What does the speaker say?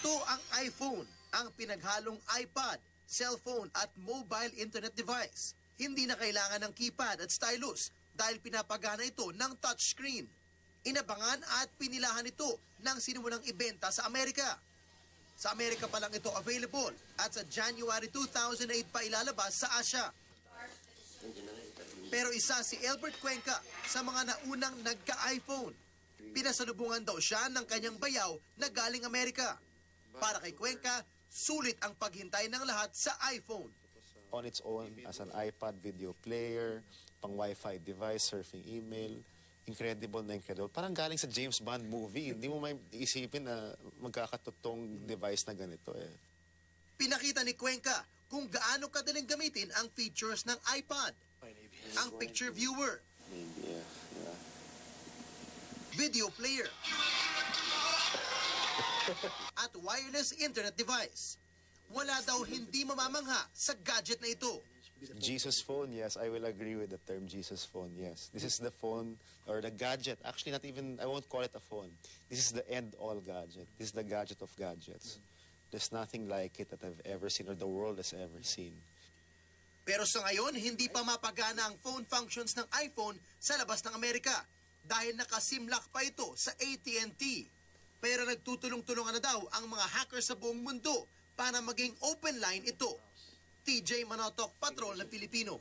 Ito ang iPhone, ang pinaghalong iPad, cellphone at mobile internet device. Hindi na kailangan ng keypad at stylus dahil pinapagana ito ng touchscreen. Inabangan at pinilahan ito ng sinimulang ibenta sa Amerika. Sa Amerika pa lang ito available at sa January 2008 pa ilalabas sa Asia. Pero isa si Albert Cuenca sa mga naunang nagka-iPhone. Pinasalubungan daw siya ng kanyang bayaw na galing Amerika. Para kay Cuenca, sulit ang paghintay ng lahat sa iPhone. On its own, as an iPad video player, pang Wi-Fi device, surfing email, incredible na incredible. Parang galing sa James Bond movie. Hindi mo may isipin na magkakatotong device na ganito eh. Pinakita ni Cuenca kung gaano kadaling gamitin ang features ng iPad. Ang picture viewer, video player, at wireless internet device. Wala daw hindi mamamangha sa gadget na ito. Jesus phone, yes, I will agree with the term Jesus phone, yes. This is the phone or the gadget. Actually, not even, I won't call it a phone. This is the end-all gadget. This is the gadget of gadgets. There's nothing like it that I've ever seen or the world has ever seen. Pero sa ngayon, hindi pa mapagana ang phone functions ng iPhone sa labas ng Amerika dahil nakasimlock pa ito sa AT&T. Pero nagtutulong-tulungan na daw ang mga hackers sa buong mundo para maging open line ito. TJ Manotok, Patrol ng Pilipino.